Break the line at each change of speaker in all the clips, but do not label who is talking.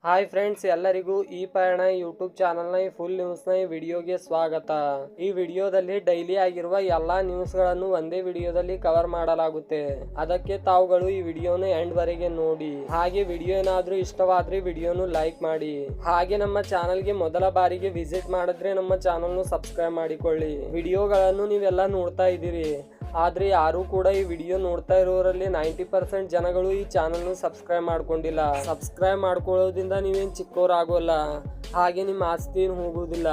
Hi friends, ಎಲ್ಲರಿಗೂ ಈ ಪಯಣ ಯೂಟ್ಯೂಬ್ ಚಾನಲ್ನ ಫುಲ್ ನ್ಯೂಸ್ನ ವಿಡಿಯೋಗೆ ಸ್ವಾಗತ. ಈ ವಿಡಿಯೋದಲ್ಲಿ ಡೈಲಿ ಆಗಿರುವ ಎಲ್ಲಾ ನ್ಯೂಸ್ಗಳನ್ನು ಒಂದೇ ವಿಡಿಯೋದಲ್ಲಿ ಕವರ್ ಮಾಡಲಾಗುತ್ತೆ. ಅದಕ್ಕೆ ತಾವುಗಳು ಈ ವಿಡಿಯೋನ ಎಂಡ್ ವರೆಗೆ ನೋಡಿ. ಹಾಗೆ ವಿಡಿಯೋ ಏನಾದ್ರೂ ಇಷ್ಟವಾದ್ರೆ ವಿಡಿಯೋನು ಲೈಕ್ ಮಾಡಿ. ಹಾಗೆ ನಮ್ಮ ಚಾನಲ್ಗೆ ಮೊದಲ ಬಾರಿಗೆ ವಿಸಿಟ್ ಮಾಡಿದ್ರೆ ನಮ್ಮ ಚಾನಲ್ನು ಸಬ್ಸ್ಕ್ರೈಬ್ ಮಾಡಿಕೊಳ್ಳಿ. ವಿಡಿಯೋಗಳನ್ನು ನೀವೆಲ್ಲ ನೋಡ್ತಾ ಇದ್ದೀರಿ, ಆದ್ರೆ ಯಾರು ಕೂಡ ಈ ವಿಡಿಯೋ ನೋಡ್ತಾ ಇರೋರಲ್ಲಿ 90% ಜನಗಳು ಈ ಚಾನಲ್ನು ಸಬ್ಸ್ಕ್ರೈಬ್ ಮಾಡ್ಕೊಂಡಿಲ್ಲ. ಸಬ್ಸ್ಕ್ರೈಬ್ ಮಾಡ್ಕೊಳ್ಳೋದ್ರಿಂದ ನೀವೇನ್ ಚಿಕ್ಕವರಾಗೋಲ್ಲ, ಹಾಗೆ ನಿಮ್ಮ ಆಸ್ತಿ ಹೋಗುವುದಿಲ್ಲ.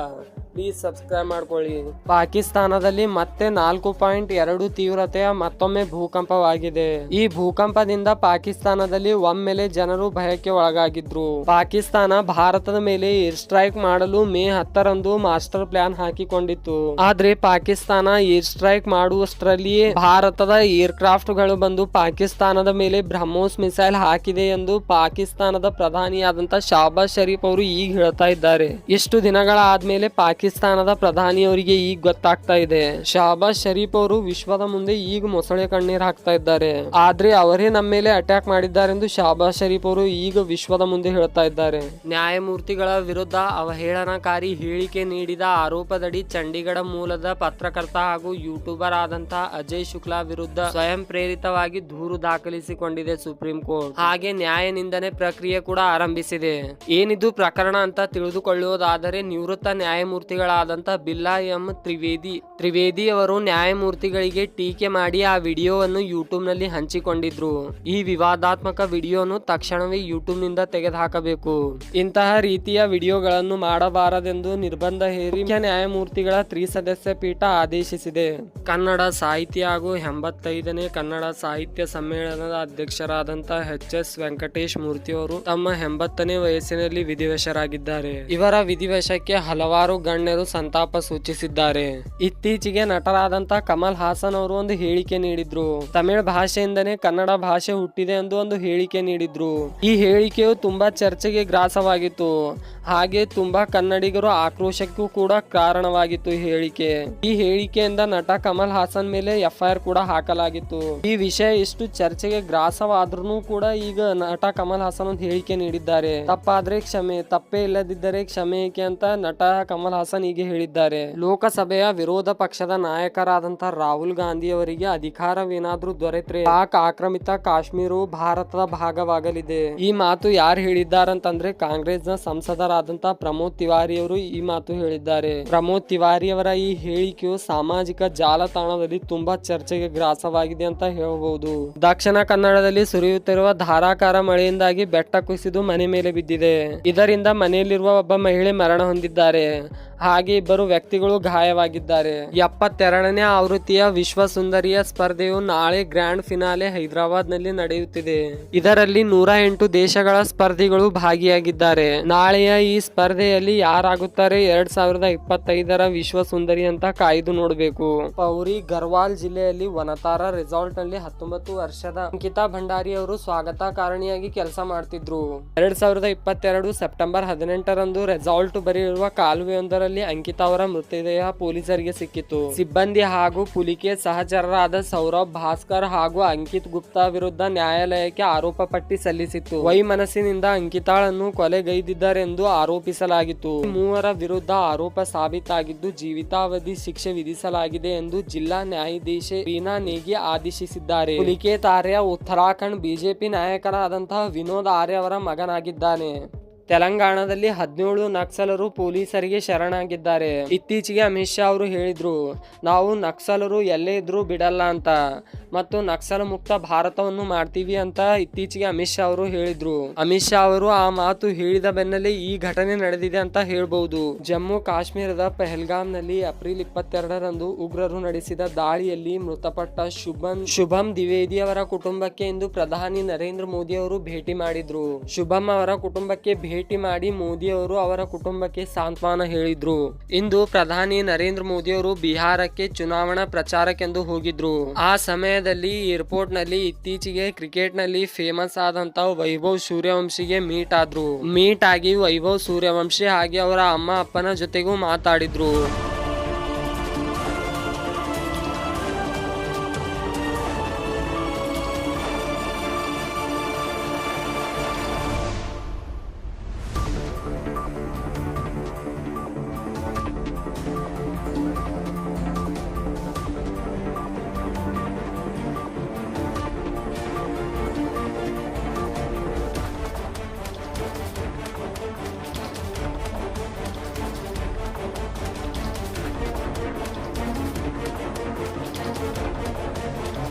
ಪ್ಲೀಸ್ ಸಬ್ಸ್ಕ್ರೈಬ್ ಮಾಡ್ಕೊಳ್ಳಿ. ಪಾಕಿಸ್ತಾನದಲ್ಲಿ ಮತ್ತೆ 4.2 ತೀವ್ರತೆಯ ಮತ್ತೊಮ್ಮೆ ಭೂಕಂಪವಾಗಿದೆ. ಈ ಭೂಕಂಪದಿಂದ ಪಾಕಿಸ್ತಾನದಲ್ಲಿ ಒಮ್ಮೆಲೆ ಜನರು ಭಯಕ್ಕೆ ಒಳಗಾಗಿದ್ರು. ಪಾಕಿಸ್ತಾನ ಭಾರತದ ಮೇಲೆ ಏರ್ ಸ್ಟ್ರೈಕ್ ಮಾಡಲು ಮೇ 10ರಂದು ಮಾಸ್ಟರ್ ಪ್ಲಾನ್ ಹಾಕಿಕೊಂಡಿತ್ತು. ಆದ್ರೆ ಪಾಕಿಸ್ತಾನ ಏರ್ ಸ್ಟ್ರೈಕ್ ಮಾಡುವಷ್ಟರಲ್ಲಿಯೇ ಭಾರತದ ಏರ್ ಕ್ರಾಫ್ಟ್ ಗಳು ಬಂದು ಪಾಕಿಸ್ತಾನದ ಮೇಲೆ ಬ್ರಹ್ಮೋಸ್ ಮಿಸೈಲ್ ಹಾಕಿದೆ ಎಂದು ಪಾಕಿಸ್ತಾನದ ಪ್ರಧಾನಿಯಾದಂತ ಶಹಬಾಜ್ ಶರೀಫ್ ಅವರು ಈಗ ಹೇಳ್ತಾ ಇದ್ದಾರೆ. ಇಷ್ಟು ದಿನಗಳ ಆದ್ಮೇಲೆ ಪಾಕಿಸ್ತಾನದ ಪ್ರಧಾನಿಯವರಿಗೆ ಈಗ ಗೊತ್ತಾಗ್ತಾ ಇದೆ. ಶಹಬಾಜ್ ಶರೀಫ್ ಅವರು ವಿಶ್ವದ ಮುಂದೆ ಈಗ ಮೊಸಳೆ ಕಣ್ಣೀರ್ ಹಾಕ್ತಾ ಇದ್ದಾರೆ. ಆದ್ರೆ ಅವರೇ ನಮ್ಮ ಮೇಲೆ ಅಟ್ಯಾಕ್ ಮಾಡಿದ್ದಾರೆಂದು ಶಹಬಾಜ್ ಶರೀಫ್ ಅವರು ಈಗ ವಿಶ್ವದ ಮುಂದೆ ಹೇಳ್ತಾ ಇದ್ದಾರೆ. ನ್ಯಾಯಮೂರ್ತಿಗಳ ವಿರುದ್ಧ ಅವಹೇಳನಕಾರಿ ಹೇಳಿಕೆ ನೀಡಿದ ಆರೋಪದಡಿ ಚಂಡೀಗಢ ಮೂಲದ ಪತ್ರಕರ್ತ ಹಾಗೂ ಯೂಟ್ಯೂಬರ್ ಆದಂತ ಅಜಯ್ ಶುಕ್ಲಾ ವಿರುದ್ಧ ಸ್ವಯಂ ಪ್ರೇರಿತವಾಗಿ ದೂರು ದಾಖಲಿಸಿಕೊಂಡಿದೆ ಸುಪ್ರೀಂ ಕೋರ್ಟ್. ಹಾಗೆ ನ್ಯಾಯ ನಿಂದನೆ ಪ್ರಕ್ರಿಯೆ ಕೂಡ ಆರಂಭಿಸಿದೆ. ಏನಿದು ಪ್ರಕರಣ ಅಂತ ತಿಳಿದುಕೊಳ್ಳುವುದಾದರೆ, ನಿವೃತ್ತ ನ್ಯಾಯಮೂರ್ತಿಗಳಾದಂತ ಬಿಲ್ಲಾ ಎಂ ತ್ರಿವೇದಿ ಅವರು ನ್ಯಾಯಮೂರ್ತಿಗಳಿಗೆ ಟೀಕೆ ಮಾಡಿ ಆ ವಿಡಿಯೋವನ್ನು ಯೂಟ್ಯೂಬ್ ನಲ್ಲಿ ಹಂಚಿಕೊಂಡಿದ್ರು. ಈ ವಿವಾದಾತ್ಮಕ ವಿಡಿಯೋನು ತಕ್ಷಣವೇ ಯೂಟ್ಯೂಬ್ ನಿಂದ ತೆಗೆದುಹಾಕಬೇಕು. ಇಂತಹ ರೀತಿಯ ವಿಡಿಯೋಗಳನ್ನು ಮಾಡಬಾರದೆಂದು ನಿರ್ಬಂಧ ಹೇರಿ ಮುಖ್ಯ ನ್ಯಾಯಮೂರ್ತಿಗಳ ತ್ರಿಸದಸ್ಯ ಪೀಠ ಆದೇಶಿಸಿದೆ. ಕನ್ನಡ ಸಾಹಿತ್ಯ ಹಾಗೂ 85ನೇ ಕನ್ನಡ ಸಾಹಿತ್ಯ ಸಮ್ಮೇಳನದ ಅಧ್ಯಕ್ಷರಾದಂತ ಎಚ್.ಎಸ್. ವೆಂಕಟೇಶ್ ಮೂರ್ತಿ ಅವರು ತಮ್ಮ 80ನೇ ವಯಸ್ಸಿನಲ್ಲಿ ವಿಧಿವಶರಾಗಿದ್ದಾರೆ. ಇವರ ವಿಧಿವಶಕ್ಕೆ ಹಲವಾರು ಗಣ್ಯರು ಸಂತಾಪ ಸೂಚಿಸಿದ್ದಾರೆ. ಇತ್ತೀಚೆಗೆ ನಟರಾದಂತ ಕಮಲ್ ಹಾಸನ್ ಅವರು ಒಂದು ಹೇಳಿಕೆ ನೀಡಿದ್ರು. ತಮಿಳು ಭಾಷೆಯಿಂದನೇ ಕನ್ನಡ ಭಾಷೆ ಹುಟ್ಟಿದೆ ಎಂದು ಒಂದು ಹೇಳಿಕೆ ನೀಡಿದ್ರು. ಈ ಹೇಳಿಕೆಯು ತುಂಬಾ ಚರ್ಚೆಗೆ ಗ್ರಾಸವಾಗಿತ್ತು. ಹಾಗೆ ತುಂಬಾ ಕನ್ನಡಿಗರು ಆಕ್ರೋಶಕ್ಕೂ ಕೂಡ ಕಾರಣವಾಗಿತ್ತು ಈ ಹೇಳಿಕೆಯಿಂದ ನಟ ಕಮಲ್ ಹಾಸನ್ ಮೇಲೆ FIR ಕೂಡ ಹಾಕಲಾಗಿತ್ತು. ಈ ವಿಷಯ ಇಷ್ಟು ಚರ್ಚೆಗೆ ಗ್ರಾಸವಾದ್ರೂ ಕೂಡ ಈಗ ನಟ ಕಮಲ್ ಹಾಸನ್ ಒಂದು ಹೇಳಿಕೆ ನೀಡಿದ್ದಾರೆ. ತಪ್ಪಾದ್ರೆ ಕ್ಷಮೆ, ತಪ್ಪೇ ಇಲ್ಲದಿದ್ದರೆ ಕ್ಷಮೆ ಅಂತ ನಟ ಕಮಲ್ ಹಾಸನ್ ಹೀಗೆ ಹೇಳಿದ್ದಾರೆ. ಲೋಕಸಭೆಯ ವಿರೋಧ ಪಕ್ಷದ ನಾಯಕರಾದಂತ ರಾಹುಲ್ ಗಾಂಧಿ ಅವರಿಗೆ ಅಧಿಕಾರವೇನಾದ್ರೂ ದೊರೆತರೆ ಪಾಕ್ ಆಕ್ರಮಿತ ಕಾಶ್ಮೀರವು ಭಾರತದ ಭಾಗವಾಗಲಿದೆ. ಈ ಮಾತು ಯಾರು ಹೇಳಿದ್ದಾರಂತಂದ್ರೆ ಕಾಂಗ್ರೆಸ್ನ ಸಂಸದರಾದಂತ ಪ್ರಮೋದ್ ತಿವಾರಿ ಅವರು ಈ ಮಾತು ಹೇಳಿದ್ದಾರೆ. ಪ್ರಮೋದ್ ತಿವಾರಿ ಅವರ ಈ ಹೇಳಿಕೆಯು ಸಾಮಾಜಿಕ ಜಾಲತಾಣದಲ್ಲಿ ತುಂಬಾ ಚರ್ಚೆಗೆ ಗ್ರಾಸವಾಗಿದೆ ಅಂತ ಹೇಳಬಹುದು. ದಕ್ಷಿಣ ಕನ್ನಡದಲ್ಲಿ ಸುರಿಯುತ್ತಿರುವ ಧಾರಾಕಾರ ಮಳೆಯಿಂದಾಗಿ ಬೆಟ್ಟ ಕುಸಿದು ಮನೆ ಮೇಲೆ ಬಿದ್ದಿದೆ. ಇದರಿಂದ ಮನೆಯಲ್ಲಿರುವ ಒಬ್ಬ ಮಹಿಳೆ ಮರಣ ಹೊಂದಿದ್ದಾರೆ. ಹಾಗೆ ಇಬ್ಬರು ವ್ಯಕ್ತಿಗಳು ಗಾಯವಾಗಿದ್ದಾರೆ. 72ನೇ ಆವೃತ್ತಿಯ ವಿಶ್ವ ಸುಂದರಿಯ ಸ್ಪರ್ಧೆಯು ನಾಳೆ ಗ್ರ್ಯಾಂಡ್ ಫಿನಾಲೆ ಹೈದರಾಬಾದ್ ನಲ್ಲಿ ನಡೆಯುತ್ತಿದೆ. ಇದರಲ್ಲಿ 108 ದೇಶಗಳ ಸ್ಪರ್ಧಿಗಳು ಭಾಗಿಯಾಗಿದ್ದಾರೆ. ನಾಳೆಯ ಈ ಸ್ಪರ್ಧೆಯಲ್ಲಿ ಯಾರಾಗುತ್ತಾರೆ 2025ರ ವಿಶ್ವ ಸುಂದರಿ ಅಂತ ಕಾಯ್ದು ನೋಡಬೇಕು. ಪೌರಿ ಗರ್ವಾಲ್ ಜಿಲ್ಲೆಯಲ್ಲಿ ವನತಾರ ರೆಸಾರ್ಟ್ ನಲ್ಲಿ 19 ವರ್ಷದ ಅಂಕಿತಾ ಭಂಡಾರಿ ಅವರು ಸ್ವಾಗತ ಕಾರಣಿಯಾಗಿ ಕೆಲಸ ಮಾಡ್ತಿದ್ರು. 2022 ಸೆಪ್ಟೆಂಬರ್ 18ರಂದು ರೆಸಾರ್ಟ್ ಬಳಿ ಇರುವ ಕಾಲುವೆಯೊಂದರಲ್ಲಿ ಅಂಕಿತಾ ಅವರ ಮೃತದೇಹ ಪೊಲೀಸರಿಗೆ ಸಿಕ್ಕಿತು. ಸಿಬ್ಬಂದಿ ಹಾಗೂ ಪುಲಿಕೆ ಸಹಚರರಾದ ಸೌರಭ್ ಭಾಸ್ಕರ್ ಹಾಗೂ ಅಂಕಿತ್ ಗುಪ್ತಾ ವಿರುದ್ಧ ನ್ಯಾಯಾಲಯಕ್ಕೆ ಆರೋಪ ಪಟ್ಟಿ ಸಲ್ಲಿಸಿತ್ತು. ವೈಮನಸ್ಸಿನಿಂದ ಅಂಕಿತಾಳನ್ನು ಕೊಲೆಗೈದಿದ್ದಾರೆಂದು ಆರೋಪಿಸಲಾಗಿತ್ತು. ಮೂವರ ವಿರುದ್ಧ ಆರೋಪ ಸಾಬೀತಾಗಿದ್ದು ಜೀವಿತಾವಧಿ ಶಿಕ್ಷೆ ವಿಧಿಸಲಾಗಿದೆ ಎಂದು ಜಿಲ್ಲಾ ನ್ಯಾಯಾಧೀಶೆ ರೀನಾ ನೇಗಿ ಆದೇಶಿಸಿದ್ದಾರೆ. ಪುಲಿಕೇತ್ ಆರ್ಯ ಉತ್ತರಾಖಂಡ್ ಬಿಜೆಪಿ ನಾಯಕರಾದಂತಹ ವಿನೋದ್ ಆರ್ಯ ಅವರ ಮಗನಾಗಿದ್ದಾನೆ. ತೆಲಂಗಾಣದಲ್ಲಿ 17 ನಕ್ಸಲರು ಪೊಲೀಸರಿಗೆ ಶರಣಾಗಿದ್ದಾರೆ. ಇತ್ತೀಚೆಗೆ ಅಮಿತ್ ಶಾ ಅವರು ಹೇಳಿದ್ರು, ನಾವು ನಕ್ಸಲರು ಎಲ್ಲೇ ಇದ್ರೂ ಬಿಡಲ್ಲ ಅಂತ ಮತ್ತು ನಕ್ಸಲ ಮುಕ್ತ ಭಾರತವನ್ನು ಮಾಡ್ತೀವಿ ಅಂತ ಇತ್ತೀಚೆಗೆ ಅಮಿತ್ ಶಾ ಅವರು ಹೇಳಿದ್ರು. ಅಮಿತ್ ಶಾ ಅವರು ಆ ಮಾತು ಹೇಳಿದ ಬೆನ್ನಲ್ಲೇ ಈ ಘಟನೆ ನಡೆದಿದೆ ಅಂತ ಹೇಳ್ಬಹುದು. ಜಮ್ಮು ಕಾಶ್ಮೀರದ ಪಹಲ್ಗಾಮ್ ನಲ್ಲಿ ಏಪ್ರಿಲ್ 22ರಂದು ಉಗ್ರರು ನಡೆಸಿದ ದಾಳಿಯಲ್ಲಿ ಮೃತಪಟ್ಟ ಶುಭಂ ದ್ವಿವೇದಿ ಅವರ ಕುಟುಂಬಕ್ಕೆ ಇಂದು ಪ್ರಧಾನಿ ನರೇಂದ್ರ ಮೋದಿ ಅವರು ಭೇಟಿ ಮಾಡಿದ್ರು. ಶುಭಂ ಅವರ ಕುಟುಂಬಕ್ಕೆ ಭೇಟಿ ಮಾಡಿ ಮೋದಿ ಅವರು ಅವರ ಕುಟುಂಬಕ್ಕೆ ಸಾಂತ್ವನ ಹೇಳಿದ್ರು. ಇಂದು ಪ್ರಧಾನಿ ನರೇಂದ್ರ ಮೋದಿ ಅವರು ಬಿಹಾರಕ್ಕೆ ಚುನಾವಣಾ ಪ್ರಚಾರಕ್ಕೆಂದು ಹೋಗಿದ್ರು. ಆ ಸಮಯದಲ್ಲಿ ಏರ್ಪೋರ್ಟ್ ನಲ್ಲಿ ಇತ್ತೀಚೆಗೆ ಕ್ರಿಕೆಟ್ ನಲ್ಲಿ ಫೇಮಸ್ ಆದಂತ ವೈಭವ್ ಸೂರ್ಯವಂಶಿಗೆ ಮೀಟ್ ಆಗಿ ವೈಭವ್ ಸೂರ್ಯವಂಶಿ ಹಾಗೆ ಅವರ ಅಮ್ಮ ಅಪ್ಪನ ಜೊತೆಗೂ ಮಾತಾಡಿದ್ರು.